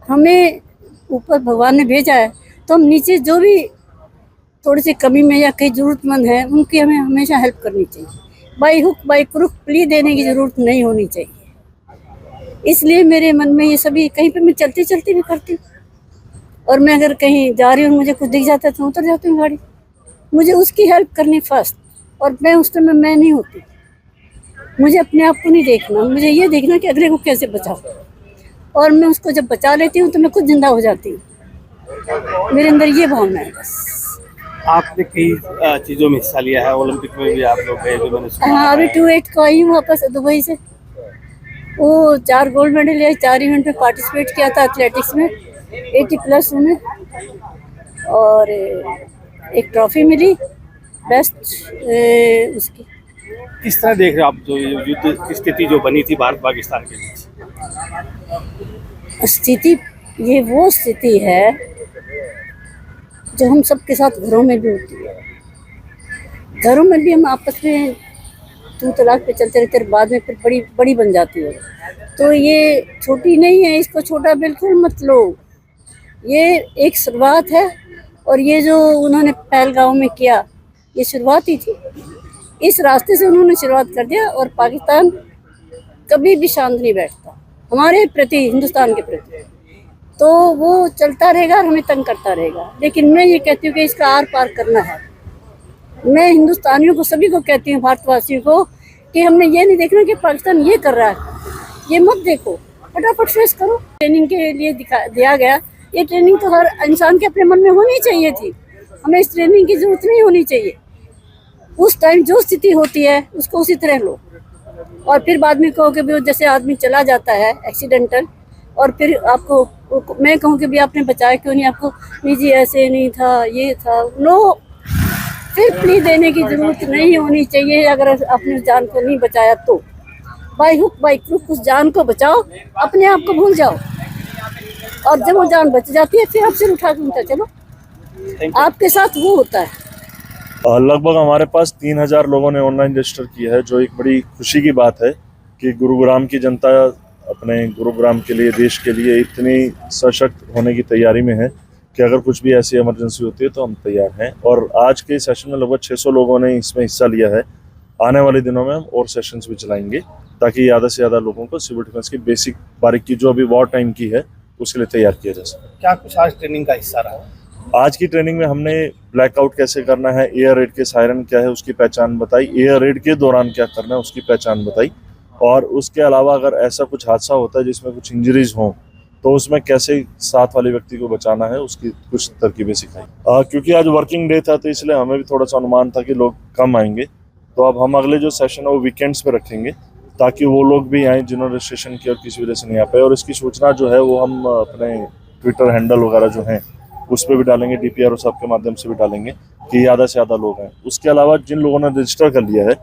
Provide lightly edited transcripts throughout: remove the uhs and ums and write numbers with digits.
हमें ऊपर भगवान ने भेजा है, तो हम नीचे जो भी थोड़ी सी कमी में या कहीं ज़रूरतमंद है उनकी हमें हमेशा हेल्प करनी चाहिए। बाई हुक बाई क्रुक प्ली देने की ज़रूरत नहीं होनी चाहिए। इसलिए मेरे मन में ये सभी, कहीं पे मैं चलती चलती भी करती हूँ, और मैं अगर कहीं जा रही हूँ मुझे कुछ दिख जाता है तो उतर जाती हूँ गाड़ी, मुझे उसकी हेल्प करनी फर्स्ट। और मैं उस टाइम मैं नहीं होती, मुझे अपने आप को नहीं देखना, मुझे ये देखना कि अगले को कैसे बचाओ। और मैं उसको जब बचा लेती हूँ तो मैं खुद जिंदा हो जाती हूँ। मेरे अंदर ये भावना है बस। आपने कई चीज़ों में हिस्सा लिया है, ओलंपिक में भी आप लोग गए, जो मैंने सुना हाँ, अभी है। 28 को आई हूँ वापस दुबई से। वो 4 गोल्ड मेडल है, 4 इवेंट में पार्टिसिपेट किया था एथलेटिक्स में, 80+ हूँ मैं। और एक ट्रॉफी मिली बेस्ट उसकी। किस तरह देख रहे हो आप जो ये युद्ध की स्थिति जो बनी थी भारत पाकिस्तान के बीच? स्थिति, ये वो स्थिति है जो हम सबके साथ घरों में भी होती है। घरों में भी हम आपस में तू तलाक पे चलते रहते, बाद में फिर बड़ी बड़ी बन जाती है। तो ये छोटी नहीं है, इसको छोटा बिल्कुल मत लो। ये एक शुरुआत है, और ये जो उन्होंने पहलगांव में किया ये शुरुआत ही थी। इस रास्ते से उन्होंने शुरुआत कर दिया, और पाकिस्तान कभी भी शांत नहीं बैठता हमारे प्रति, हिंदुस्तान के प्रति। तो वो चलता रहेगा और हमें तंग करता रहेगा। लेकिन मैं ये कहती हूँ कि इसका आर पार करना है। मैं हिंदुस्तानियों को, सभी को कहती हूँ, भारतवासियों को, कि हमने ये नहीं देखना कि पाकिस्तान ये कर रहा है, ये मत देखो, फटाफट फेस करो। ट्रेनिंग के लिए दिया गया, ये ट्रेनिंग तो हर इंसान के अपने मन में होनी चाहिए थी। हमें इस ट्रेनिंग की जरूरत नहीं होनी चाहिए। उस टाइम जो स्थिति होती है उसको उसी तरह लो, और फिर बाद में कहो कि भी जैसे आदमी चला जाता है एक्सीडेंटल, और फिर आपको मैं कहूँ कि भी आपने बचाया क्यों नहीं, आपको नहीं जी ऐसे नहीं था, ये था, नो। फिर प्ली देने की जरूरत नहीं होनी चाहिए। अगर अपनी जान को नहीं बचाया तो बाई हुक बाई क्रुक उस जान को बचाओ, अपने आप को भूल जाओ, और जब वो जान बच जाती है फिर आप सिर उठा के उनका चलो। आपके साथ वो होता है। लगभग हमारे पास 3000 लोगों ने ऑनलाइन रजिस्टर किया है, जो एक बड़ी खुशी की बात है कि गुरुग्राम की जनता अपने गुरुग्राम के लिए, देश के लिए इतनी सशक्त होने की तैयारी में है कि अगर कुछ भी ऐसी इमरजेंसी होती है तो हम तैयार हैं। और आज के सेशन में लगभग 600 लोगों ने इसमें हिस्सा लिया है। आने वाले दिनों में हम और सेशंस भी चलाएंगे ताकि ज़्यादा से ज़्यादा लोगों को सिविल डिफेंस की बेसिक बारीकी जो अभी वॉर टाइम की है उसके लिए तैयार किया जा सके। क्या कुछ आज ट्रेनिंग का हिस्सा रहा? आज की ट्रेनिंग में हमने ब्लैकआउट कैसे करना है, एयर रेड के सायरन क्या है उसकी पहचान बताई, एयर रेड के दौरान क्या करना है उसकी पहचान बताई, और उसके अलावा अगर ऐसा कुछ हादसा होता है जिसमें कुछ इंजरीज हों तो उसमें कैसे साथ वाले व्यक्ति को बचाना है उसकी कुछ तरकीबें सिखाई। क्योंकि आज वर्किंग डे था तो इसलिए हमें भी थोड़ा सा अनुमान था कि लोग कम आएंगे, तो अब हम अगले जो सेशन है वो वीकेंड्स पे रखेंगे ताकि वो लोग भी आएँ जिन्होंने रजिस्ट्रेशन किया और किसी वजह से नहीं आ पाए। और इसकी सूचना जो है वो हम अपने ट्विटर हैंडल वगैरह जो हैं उस पर भी डालेंगे, DPRO साहब के माध्यम से भी डालेंगे कि ज़्यादा से ज़्यादा लोग हैं। उसके अलावा जिन लोगों ने रजिस्टर कर लिया है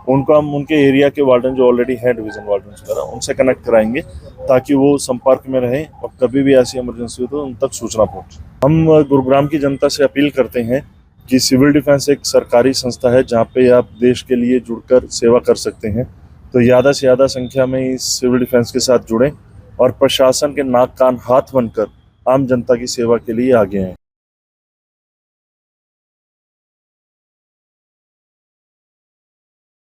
उनको हम उनके एरिया के वार्डन जो ऑलरेडी हैं, डिवीजन वार्डन वगैरह, उनसे कनेक्ट कराएंगे ताकि वो संपर्क में रहें और कभी भी ऐसी इमरजेंसी हो तो उन तक सूचना पहुँचे। हम गुरुग्राम की जनता से अपील करते हैं कि सिविल डिफेंस एक सरकारी संस्था है जहाँ पे आप देश के लिए जुड़कर सेवा कर सकते हैं, तो ज़्यादा से ज़्यादा संख्या में इस सिविल डिफेंस के साथ जुड़ें और प्रशासन के नाक कान हाथ बनकर आम जनता की सेवा के लिए आगे आएँ।